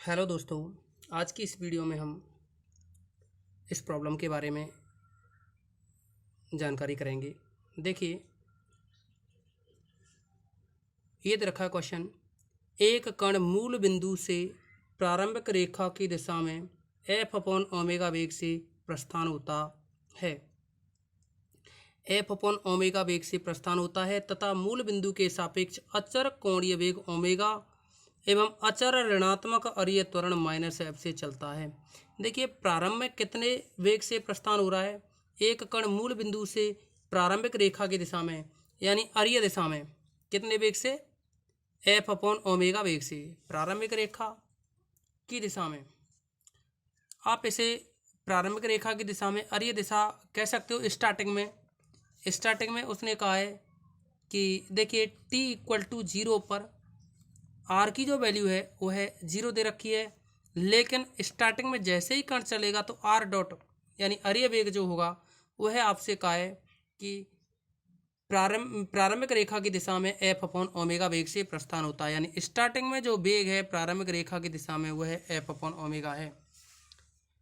Hello दोस्तों, आज की इस वीडियो में हम इस प्रॉब्लम के बारे में जानकारी करेंगे। देखिए, ये दे रखा है क्वेश्चन। एक कण मूल बिंदु से प्रारंभिक रेखा की दिशा में एफ अपॉन ओमेगा वेग से प्रस्थान होता है। एफ अपॉन ओमेगा वेग से प्रस्थान होता है तथा मूल बिंदु के सापेक्ष अचर कोणीय वेग ओमेगा एवं अचर ऋणात्मक अरीय त्वरण माइनस एफ से चलता है। देखिए, प्रारंभ में कितने वेग से प्रस्थान हो रहा है? एक कण मूल बिंदु से प्रारंभिक रेखा की दिशा में यानी अरीय दिशा में कितने वेग से? एफ अपॉन ओमेगा वेग से प्रारंभिक रेखा की दिशा में। आप इसे प्रारंभिक रेखा की दिशा में अरीय दिशा कह सकते हो। स्टार्टिंग में उसने कहा है कि देखिए t इक्वल टू 0 पर आर की जो वैल्यू है वो है 0 दे रखी है, लेकिन स्टार्टिंग में जैसे ही कण चलेगा तो आर डॉट यानी अरीय वेग जो होगा वो है आपसे कहा है कि प्रारंभिक रेखा की दिशा में एफ अपॉन ओमेगा वेग से प्रस्थान होता है। यानी स्टार्टिंग में जो वेग है प्रारंभिक रेखा की दिशा में वह है एफ अपॉन ओमेगा है।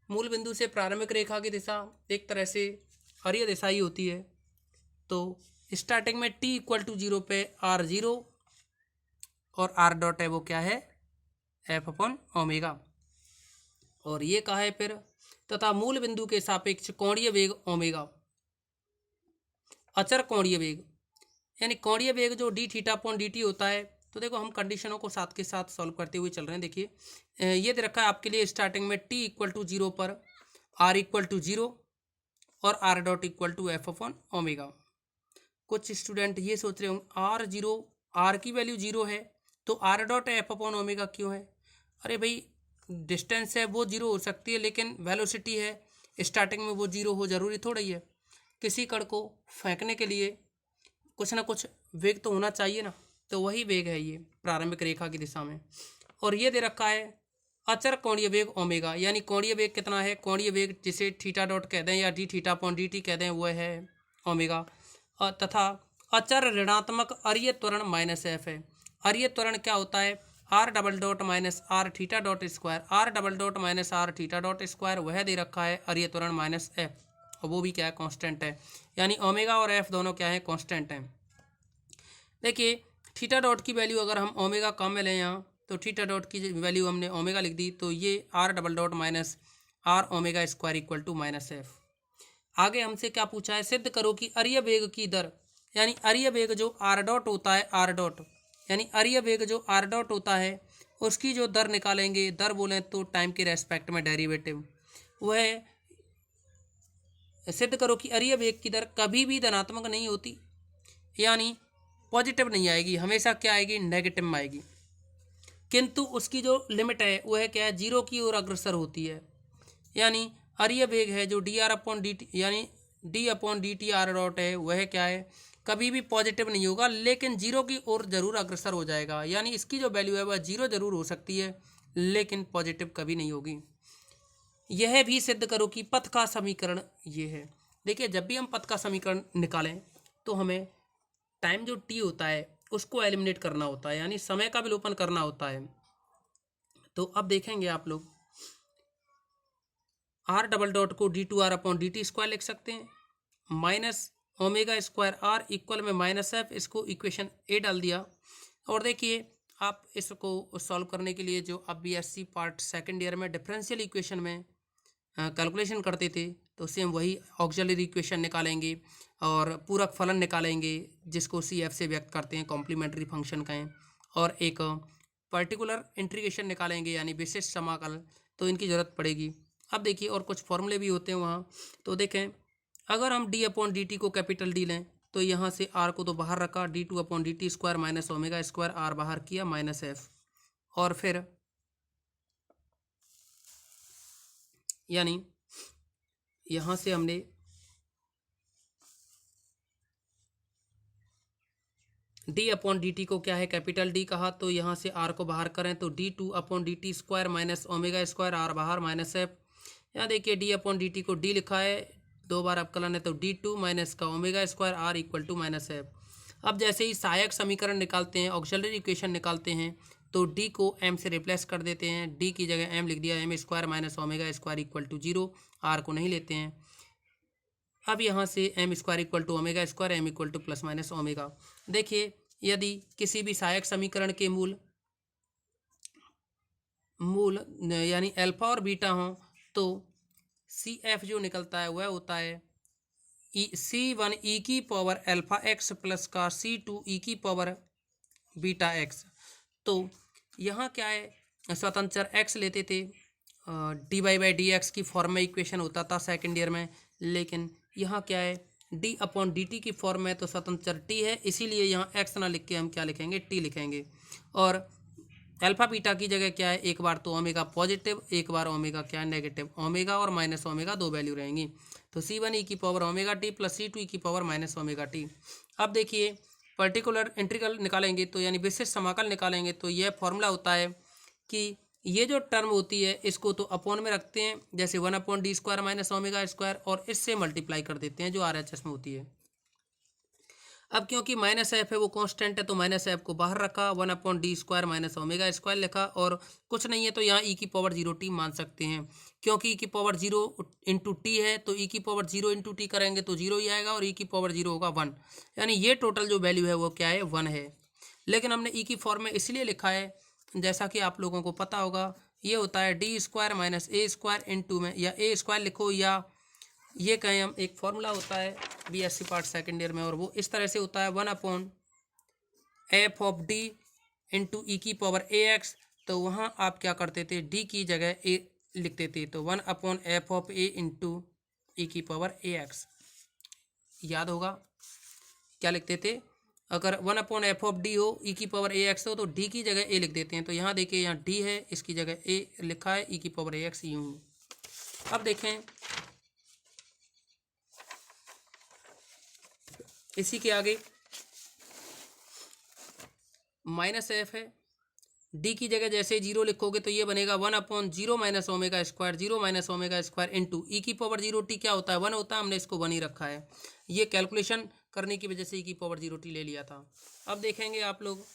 मूल बिंदु से प्रारंभिक रेखा की दिशा एक तरह से अरीय दिशा ही होती है। तो स्टार्टिंग में t इक्वल टू 0 पे आर 0 और आर डॉट है वो क्या है? F upon omega. और ये कहा है फिर तथा मूल बिंदु के सापेक्ष कोणीय वेग ओमेगा, अचर कोणीय वेग यानी कोणीय वेग जो D theta upon D T होता है। तो देखो, हम कंडीशनों को साथ के साथ सॉल्व करते हुए चल रहे हैं। देखिए, ये दे रखा है आपके लिए स्टार्टिंग में t इक्वल टू 0 पर r इक्वल टू 0 और r dot equal to F upon omega. कुछ स्टूडेंट ये सोच रहे होंगे आर 0, आर की वैल्यू 0 है तो R dot F upon omega क्यों है? अरे भाई, डिस्टेंस है वो 0 हो सकती है, लेकिन वेलोसिटी है स्टार्टिंग में वो 0 हो जरूरी थोड़ा ही है। किसी कण को फेंकने के लिए कुछ ना कुछ वेग तो होना चाहिए ना, तो वही वेग है ये प्रारंभिक रेखा की दिशा में। और ये दे रखा है अचर कोणीय वेग ओमेगा, यानी कोणीय वेग कितना है? कोणीय वेग जिसे थीटा डॉट कह दें या D theta upon D T कह दें वो है ओमेगा। तथा अचर ऋणात्मक अरीय त्वरण माइनस एफ है। अरीय त्वरण क्या होता है? R double dot minus r theta dot square, r double dot minus r theta dot square वह दे रखा है अरीय त्वरण माइनस एफ, और वो भी क्या है? कांस्टेंट है। यानी ओमेगा और एफ दोनों क्या है? कांस्टेंट हैं। देखिए, थीटा डॉट की वैल्यू अगर हम ओमेगा कम में लें यहाँ, तो थीटा डॉट की वैल्यू हमने ओमेगा लिख दी, तो ये r double dot minus r omega square equal to minus F. आगे हमसे क्या पूछा है? सिद्ध करो कि अरीय वेग की दर यानी अरीय वेग जो आर डॉट होता है, आर डॉट यानी अरीय वेग जो आर डॉट होता है उसकी जो दर निकालेंगे, दर बोलें तो टाइम के रेस्पेक्ट में डेरिवेटिव, वह सिद्ध करो कि अरीय वेग की दर कभी भी धनात्मक नहीं होती, यानी पॉजिटिव नहीं आएगी, हमेशा क्या आएगी? नेगेटिव में आएगी। किंतु उसकी जो लिमिट है वह क्या है? 0 की ओर अग्रसर होती है। यानी अरीय वेग है जो D R upon D T यानी D upon D T R dot है वह क्या है? कभी भी पॉजिटिव नहीं होगा, लेकिन 0 की ओर जरूर अग्रसर हो जाएगा। यानी इसकी जो वैल्यू है वह 0 जरूर हो सकती है, लेकिन पॉजिटिव कभी नहीं होगी। यह भी सिद्ध करो कि पथ का समीकरण ये है। देखिए, जब भी हम पथ का समीकरण निकालें तो हमें टाइम जो टी होता है उसको एलिमिनेट करना होता है, यानी समय का विलोपन करना होता है। तो अब देखेंगे आप लोग, आर डबल डॉट को D two R upon D T square लिख सकते हैं, minus omega square R equal में माइनस एफ, इसको इक्वेशन ए डाल दिया। और देखिए, आप इसको सॉल्व करने के लिए जो अब बीएससी पार्ट सेकंड ईयर में डिफरेंशियल इक्वेशन में कैलकुलेशन करते थे, तो सेम वही ऑक्सिलरी इक्वेशन निकालेंगे और पूरक फलन निकालेंगे, जिसको सी एफ से व्यक्त करते हैं, कॉम्प्लीमेंट्री फंक्शन कहें, और एक पर्टिकुलर इंटीग्रेशन निकालेंगे यानी विशिष्ट समाकल, तो इनकी ज़रूरत पड़ेगी। अब देखिए, और कुछ फॉर्मूले भी होते हैं वहाँ। तो देखें, अगर हम डी अपॉन डी टी को कैपिटल डी लें तो यहाँ से आर को तो बाहर रखा, D two upon D T square minus omega square, R बाहर किया माइनस एफ, और फिर यानी यहाँ से हमने डी अपॉन डी टी को क्या है? कैपिटल डी कहा, तो यहाँ से आर को बाहर करें तो D two upon D T square minus omega square, R बाहर माइनस एफ। यहाँ देखिए, डी अपॉन डी टी को डी लिखा है, 2 बार अवकलन है तो डी टू माइनस का omega square, R equal to minus F. अब जैसे ही सहायक समीकरण निकालते हैं, ऑक्सिलरी इक्वेशन निकालते हैं, तो डी को एम से रिप्लेस कर देते हैं, डी की जगह एम लिख दिया, M square minus omega square equal to 0, R को नहीं लेते हैं। अब यहाँ से M square equal to omega square, M equal to plus minus omega. देखिए यदि किसी भी सहायक समीकरण के मूल यानी अल्फा और बीटा हों तो सी एफ जो निकलता है वह होता है C1 ई की पावर अल्फा एक्स प्लस का C2 ई की पावर बीटा एक्स। तो यहाँ क्या है, स्वतंत्र एक्स लेते थे, D Y by D X की फॉर्म में इक्वेशन होता था सेकेंड ईयर में, लेकिन यहाँ क्या है डी अपॉन डी टी की फॉर्म में, तो स्वतंत्र टी है, इसीलिए यहाँ एक्स ना लिख के हम क्या लिखेंगे, टी लिखेंगे। और अल्फा बीटा की जगह क्या है, एक बार तो ओमेगा पॉजिटिव, एक बार ओमेगा क्या है नेगेटिव, ओमेगा और माइनस ओमेगा दो वैल्यू रहेंगी। तो C1 ई की power omega T plus C2 E की पावर माइनस ओमेगा टी। अब देखिए पर्टिकुलर इंटीग्रल निकालेंगे तो यानी विशिष्ट समाकल निकालेंगे तो यह फॉर्मूला होता है कि ये जो टर्म होती है इसको तो अपॉन में रखते हैं, जैसे 1 upon D square minus omega square, और इससे मल्टीप्लाई कर देते हैं जो RHS में होती है। अब क्योंकि माइनस एफ है वो कांस्टेंट है तो माइनस एफ को बाहर रखा, 1 upon D square minus omega square लिखा, और कुछ नहीं है तो यहाँ ई की पावर 0 टी मान सकते हैं, क्योंकि ई की पावर 0 इंटू टी है तो ई की पावर 0 इंटू टी करेंगे तो 0 ही आएगा, और ई की पावर 0 होगा 1, यानी ये टोटल जो वैल्यू है वो क्या है 1 है। लेकिन हमने ई की फॉर्म में इसलिए लिखा है, जैसा कि आप लोगों को पता होगा, ये होता है डी स्क्वायर माइनस ए स्क्वायर इंटू में, या ए स्क्वायर लिखो या ये कहें हम, एक फॉर्मूला होता है BSc पार्ट सेकेंड ईयर में, और वो इस तरह से होता है 1 upon F of D into E की पावर ए एक्स। तो वहाँ आप क्या करते थे, डी की जगह ए लिखते थे, तो 1 upon F of A into E की पावर ए एक्स। याद होगा क्या लिखते थे, अगर 1 अपॉन एफ ऑफ डी हो, ई की पावर ए एक्स हो, तो डी की जगह ए लिख देते हैं। तो यहाँ देखिए यहाँ डी है, इसकी जगह ए लिखा है, ई की पावर ए एक्स यूँ। अब देखें इसी के आगे माइनस एफ है, डी की जगह जैसे 0 लिखोगे तो ये बनेगा 1 upon 0 minus omega square, 0 minus omega square into E की पावर 0 टी क्या होता है 1 होता है, हमने इसको 1 ही रखा है, ये कैलकुलेशन करने की वजह से ई की पावर 0 टी ले लिया था। अब देखेंगे आप लोग,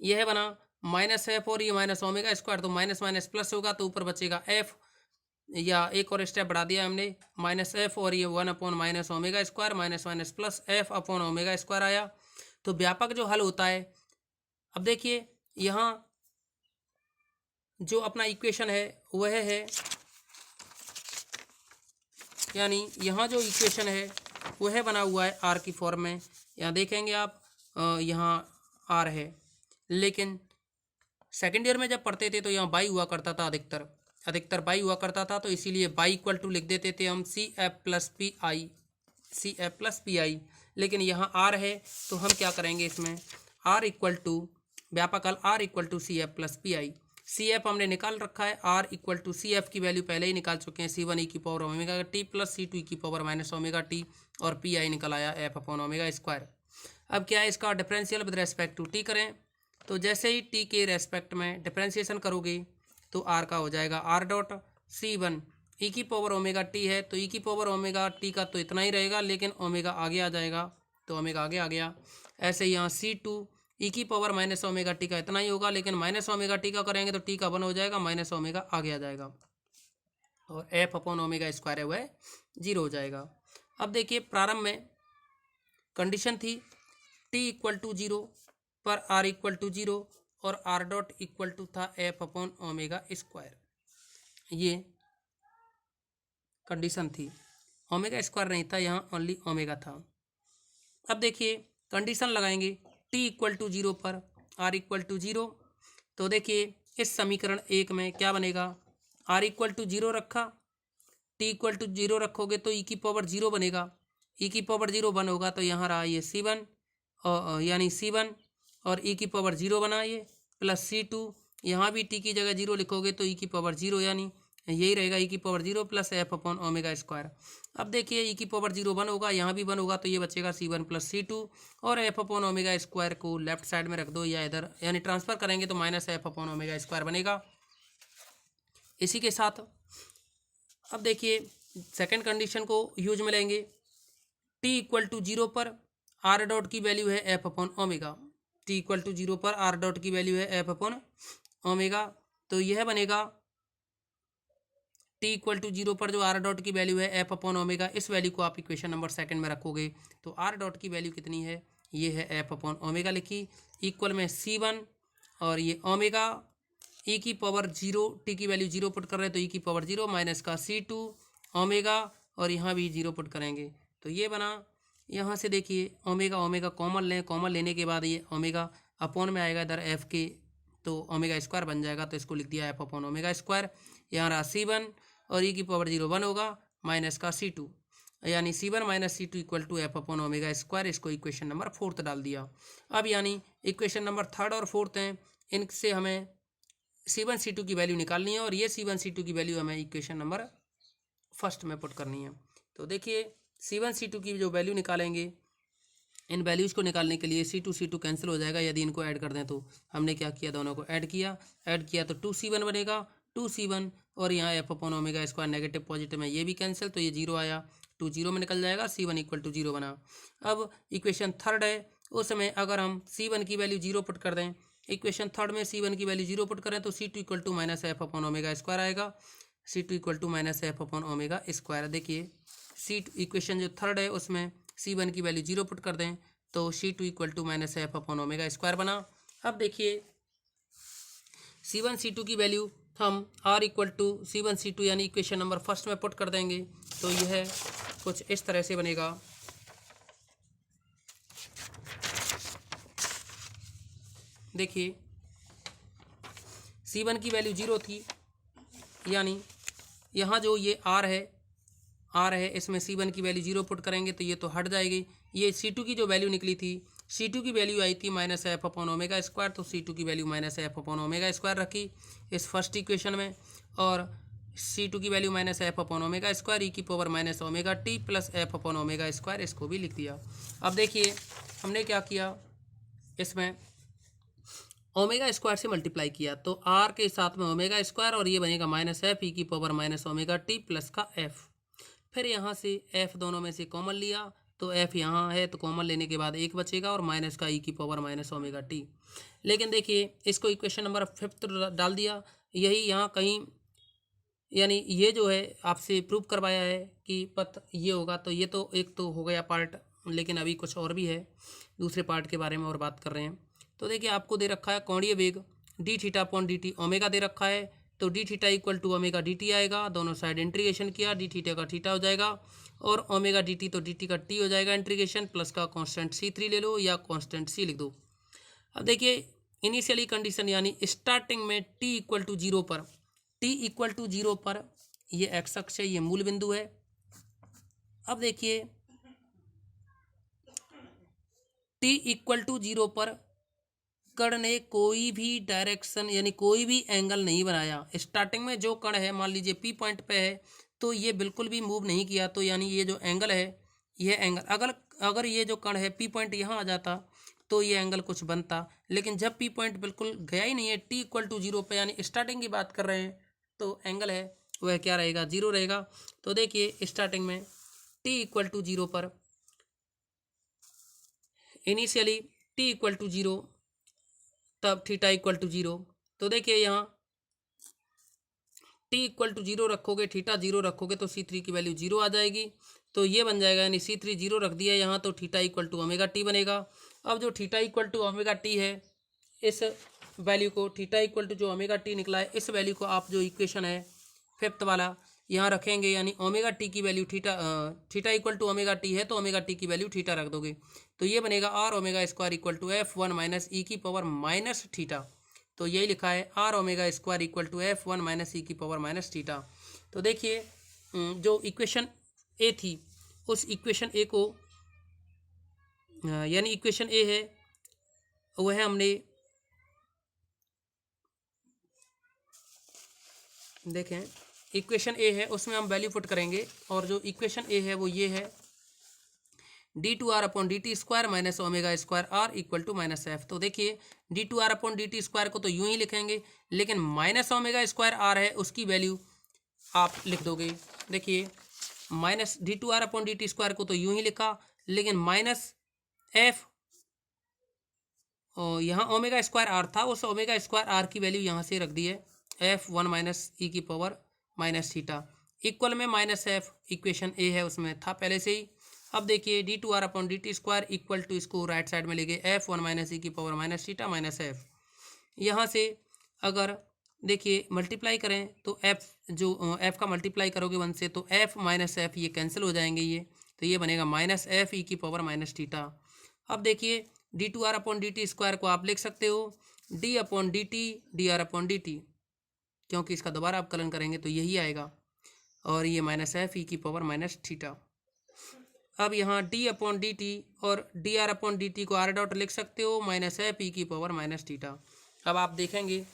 यह बना माइनस एफ और ये माइनस ओमेगा स्क्वायर, तो माइनस माइनस प्लस होगा तो ऊपर बचेगा एफ, या एक और स्टेप बढ़ा दिया हमने, माइनस एफ और ये 1 upon minus omega square minus minus plus F upon omega square आया। तो व्यापक जो हल होता है, अब देखिए यहाँ जो अपना इक्वेशन है वह है, यानी यहाँ जो इक्वेशन है वह बना हुआ है आर की फॉर्म में। यहाँ देखेंगे आप यहाँ आर है, लेकिन सेकेंड ईयर में जब पढ़ते थे तो यहाँ बाई हुआ करता था, अधिकतर बाई हुआ करता था, तो इसीलिए बाई इक्वल टू लिख देते थे हम C F plus P I. लेकिन यहाँ आर है तो हम क्या करेंगे, इसमें आर इक्वल टू व्यापक हल R equal to C F plus P I. C F हमने निकाल रखा है, R equal to C F की वैल्यू पहले ही निकाल चुके हैं, C1 ई की power omega T plus C2 E की पावर माइनस ओमेगा टी, और पी आई निकल आया एफ अपॉन ओमेगा स्क्वायर। अब क्या है, इसका differential with respect to T करें, तो जैसे ही टी के रेस्पेक्ट में डिफरेंशिएशन करोगे तो आर का हो जाएगा आर डॉट C1 ई की पावर ओमेगा टी है, तो ई की पावर ओमेगा टी का तो इतना ही रहेगा, लेकिन ओमेगा आगे आ जाएगा, तो ओमेगा आगे आ गया। ऐसे यहाँ C2 ई की पावर माइनस ओमेगा टी का इतना ही होगा, लेकिन माइनस ओमेगा टी का करेंगे तो टी का 1 हो जाएगा, माइनस ओमेगा आगे आ जाएगा, और एफ अपॉन ओमेगा स्क्वायर है वह 0 हो जाएगा। अब देखिए प्रारंभ में कंडीशन थी टी इक्वल टू 0 पर आर इक्वल टू 0 और आर डॉट इक्वल टू था एफ अपॉन ओमेगा स्क्वायर, ये कंडीशन थी, ओमेगा स्क्वायर नहीं था, यहाँ ओनली ओमेगा था। अब देखिए कंडीशन लगाएंगे टी इक्वल टू 0 पर आर इक्वल टू 0, तो देखिए इस समीकरण 1 में क्या बनेगा, आर इक्वल टू 0 रखा, टी इक्वल टू 0 रखोगे तो ई की पावर 0 बनेगा, ई की पावर 0 1 होगा, तो यहाँ रहा ये C1 यानी C1 और ई की पावर 0 बना ये प्लस C2, यहाँ भी टी की जगह 0 लिखोगे तो ई की पावर 0, यानी यही रहेगा ई की power 0 plus F upon omega square. अब देखिए ई की पावर 0 1 होगा, यहाँ भी 1 होगा, तो ये बचेगा C1 प्लस C2, और एफ अपॉन ओमेगा स्क्वायर को लेफ्ट साइड में रख दो या इधर, यानी ट्रांसफर करेंगे तो minus F upon omega square बनेगा। इसी के साथ अब देखिए सेकेंड कंडीशन को यूज में लेंगे, टी इक्वल टू 0 पर आर डॉट की वैल्यू है F upon omega, T equal to zero पर आर डॉट की वैल्यू है एफ अपॉन ओमेगा, तो यह बनेगा टी इक्वल टू जीरो पर जो आर डॉट की वैल्यू है एफ अपॉन ओमेगा, इस वैल्यू को आप इक्वेशन नंबर सेकंड में रखोगे तो आर डॉट की वैल्यू कितनी है, ये है एफ अपॉन ओमेगा लिखी, इक्वल में C1 और ये ओमेगा ई की पावर जीरो, टी की वैल्यू जीरो पुट कर रहे हैं तो ई की पावर जीरो माइनस का C2 ओमेगा और यहाँ भी जीरो पुट करेंगे तो ये बना। यहाँ से देखिए ओमेगा ओमेगा कॉमन लें, कॉमन लेने के बाद ये ओमेगा अपॉन में आएगा इधर एफ के, तो ओमेगा स्क्वायर बन जाएगा, तो इसको लिख दिया एफ अपॉन ओमेगा स्क्वायर। यहाँ रहा C1 और ई की पावर जीरो 1 होगा माइनस का C2, यानी C1 minus C2 equal to F upon omega square. इसको इक्वेशन नंबर फोर्थ डाल दिया। अब यानी इक्वेशन नंबर थर्ड और फोर्थ हैं, इनसे हमें C1 C2 की वैल्यू निकालनी है और ये C1 C2 की वैल्यू हमें इक्वेशन नंबर फर्स्ट में पुट करनी है। तो देखिए C1 C2 की जो वैल्यू निकालेंगे, इन वैल्यूज़ को निकालने के लिए C2 C2 कैंसिल हो जाएगा यदि इनको ऐड कर दें तो। हमने क्या किया, दोनों को ऐड किया तो 2C1 बनेगा, 2C1 और यहाँ F upon omega square negative positive में ये भी कैंसिल, तो ये जीरो आया, 2 जीरो में निकल जाएगा, C1 इक्वल टू जीरो बना। अब इक्वेशन थर्ड है, उसमें अगर हम C1 की वैल्यू जीरो पुट कर दें, इक्वेशन थर्ड में C1 की वैल्यू जीरो पुट करें तो C2 equal to minus F upon omega square आएगा, C2 equal to minus F upon omega square. देखिए C2 इक्वेशन जो थर्ड है उसमें C1 की वैल्यू जीरो पुट कर दें तो C2 equal to minus F upon omega square बना। अब देखिए C1 C2 की वैल्यू हम R equal to C1 C2 यानी इक्वेशन नंबर फर्स्ट में पुट कर देंगे तो यह कुछ इस तरह से बनेगा। देखिए C1 की वैल्यू जीरो थी, यानी यहाँ जो ये R है इसमें C1 की वैल्यू जीरो पुट करेंगे तो ये तो हट जाएगी। ये C2 की जो वैल्यू निकली थी, C2 की वैल्यू आई थी minus F upon omega square, तो C2 की value minus F upon omega square रखी इस फर्स्ट इक्वेशन में, और C2 की value minus F upon omega square E की power minus omega T plus F upon omega square, इसको भी लिख दिया। अब देखिए हमने क्या किया, इसमें ओमेगा स्क्वायर से मल्टीप्लाई किया तो आर के साथ में ओमेगा स्क्वायर और ये बनेगा माइनस एफ ई की power minus omega T plus का एफ। फिर यहाँ से एफ दोनों में से कॉमन लिया तो एफ यहाँ है तो कॉमन लेने के बाद एक बचेगा और माइनस का ई की पावर माइनस ओमेगा टी। लेकिन देखिए इसको इक्वेशन नंबर फिफ्थ डाल दिया, यही यहाँ कहीं, यानी ये जो है आपसे प्रूव करवाया है कि पथ ये होगा, तो ये तो एक तो हो गया पार्ट, लेकिन अभी कुछ और भी है, दूसरे पार्ट के बारे में और बात कर रहे हैं। तो देखिए आपको दे रखा है कोणीय वेग D theta upon D T omega दे रखा है, तो D theta equal to omega D T आएगा, दोनों साइड इंटीग्रेशन किया, डी थीटा का थीटा हो जाएगा और ओमेगा डी टी तो डी टी का टी हो जाएगा इंटीग्रेशन, प्लस का कांस्टेंट C3 ले लो या कांस्टेंट C लिख दो। अब देखिए इनिशियली कंडीशन यानी स्टार्टिंग में t इक्वल टू जीरो पर, t इक्वल टू जीरो पर ये एक्स अक्ष है, ये मूल बिंदु है। अब देखिए t इक्वल टू जीरो पर कण ने कोई भी डायरेक्शन यानी कोई भी एंगल नहीं बनाया। स्टार्टिंग में जो कण है मान लीजिए P पॉइंट पे है तो ये बिल्कुल भी मूव नहीं किया, तो यानी ये जो एंगल है, ये एंगल अगर ये जो कण है P पॉइंट यहाँ आ जाता तो ये एंगल कुछ बनता, लेकिन जब P पॉइंट बिल्कुल गया ही नहीं है, t इक्वल टू जीरो पे यानी स्टार्टिंग की बात कर रहे हैं, तो एंगल है वह क्या रहेगा, जीरो रहेगा। तो देखिए स्टार्टिंग में t इक्वल टू जीरो पर initially t equal to zero, तब थीटा इक्वल टू जीरो, तो देखिए यहाँ t इक्वल टू जीरो रखोगे, थीटा जीरो रखोगे तो C3 की वैल्यू जीरो आ जाएगी, तो ये बन जाएगा, यानी C3 जीरो रख दिया यहाँ तो theta equal to omega T बनेगा। अब जो theta equal to omega T है, इस वैल्यू को थीटा इक्वल टू जो ओमेगा टी निकला है, इस वैल्यू को आप जो इक्वेशन है फिफ्थ वाला यहाँ रखेंगे, यानी ओमेगा टी की value theta equal to omega T है तो ओमेगा टी की वैल्यू थीटा रख दोगे, तो ये बनेगा R omega square equal to F1 minus E की पावर माइनस थीटा। तो यही लिखा है R omega square equal to F1 minus E की पावर माइनस थीटा। तो देखिए जो इक्वेशन ए थी उस इक्वेशन ए को, यानी इक्वेशन ए है वह हमने देखें, इक्वेशन ए है उसमें हम वैल्यू पुट करेंगे, और जो इक्वेशन ए है वो ये है D two R upon D T square minus omega square R equal to minus F. तो देखिए D two R upon D T square को तो यूं ही लिखेंगे, लेकिन माइनस ओमेगा स्क्वायर आर है उसकी वैल्यू आप लिख दोगे। देखिए minus D two R upon D T square को तो यूं ही लिखा, लेकिन माइनस एफ और यहाँ ओमेगा स्क्वायर आर था, उस ओमेगा स्क्वायर आर की वैल्यू यहाँ से रख दी है F1 माइनस ई की पावर माइनस थीटा इक्वल में माइनस एफ, इक्वेशन ए है उसमें था पहले से ही। अब देखिए D two R upon D T square equal to, इसको राइट साइड में ले गए F1 माइनस ई की power minus theta minus F. यहाँ से अगर देखिए मल्टीप्लाई करें तो एफ, जो एफ का मल्टीप्लाई करोगे 1 से तो एफ माइनस एफ ये कैंसिल हो जाएंगे ये, तो ये बनेगा माइनस एफ ई की पावर माइनस थीटा। अब देखिए D two R upon D T square को आप लिख सकते हो D upon D T D R upon D T, क्योंकि इसका दोबारा अवकलन करेंगे तो यही आएगा, और ये माइनस एफ ई की पावर माइनस थीटा। अब यहाँ डी अपॉन डी टी और D R upon D T को आर डॉट लिख सकते हो माइनस एफ ई की पावर माइनस थीटा। अब आप देखेंगे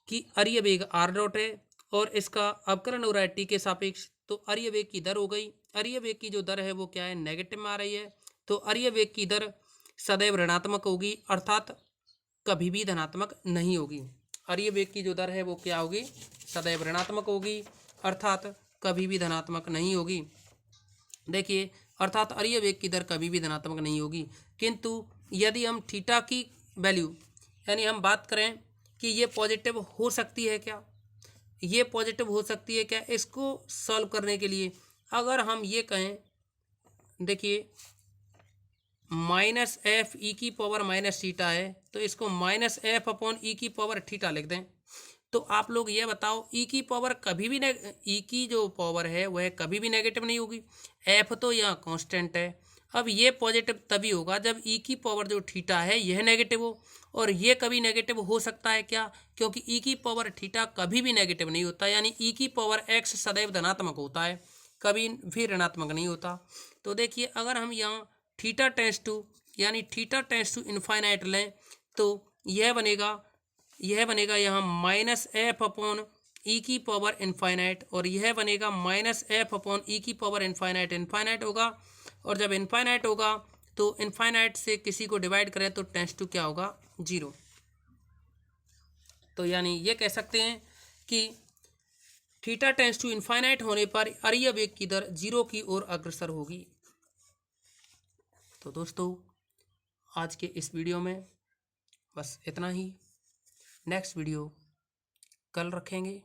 कि अर्य वेग आर डॉट है और इसका अवकलन हो रहा है टी के सापेक्ष, तो अर्य वेग की दर हो गई। अर्य वेग की जो दर है वो क्या है, नेगेटिव में आ रही है, तो अर्य वेग की दर सदैव ऋणात्मक होगी, अर्थात कभी भी धनात्मक नहीं होगी। अर्य वेग की जो दर है वो क्या होगी, सदैव ऋणात्मक होगी, अर्थात कभी भी धनात्मक नहीं होगी। देखिए अर्थात अर्य वेग की दर कभी भी धनात्मक नहीं होगी, किंतु यदि हम थीटा की वैल्यू यानी हम बात करें कि ये पॉजिटिव हो सकती है क्या, ये पॉजिटिव हो सकती है क्या, इसको सॉल्व करने के लिए अगर हम ये कहें, देखिए माइनस एफ ई की पावर माइनस थीटा है तो इसको माइनस एफ अपॉन ई की पावर थीटा लिख दें, तो आप लोग ये बताओ ई की पावर कभी भी ई की जो पावर है वह कभी भी नेगेटिव नहीं होगी, एफ तो यहाँ कांस्टेंट है। अब ये पॉजिटिव तभी होगा जब ई की पावर जो थीटा है यह नेगेटिव हो, और ये कभी नेगेटिव हो सकता है क्या, क्योंकि ई की पावर थीटा कभी भी नेगेटिव नहीं होता, यानी ई की पावर एक्स सदैव धनात्मक होता है, कभी भी ऋणात्मक नहीं होता। तो देखिए अगर हम यहाँ थीटा टेंस टू यानी थीटा टेंस टू इनफाइनाइट लें तो यह बनेगा यहाँ माइनस एफ अपॉन ई की पावर इनफाइनाइट, और यह बनेगा माइनस एफ अपॉन ई की पावर इनफाइनाइट। इनफाइनाइट होगा, और जब इनफाइनाइट होगा तो इनफाइनाइट से किसी को डिवाइड करें तो टेंस टू क्या होगा, 0। तो यानी ये कह सकते हैं कि थीटा टेंस टू इनफाइनाइट होने पर अर्य वेग की दर 0 की ओर अग्रसर होगी। तो दोस्तों आज के इस वीडियो में बस इतना ही, नेक्स्ट वीडियो कल रखेंगे।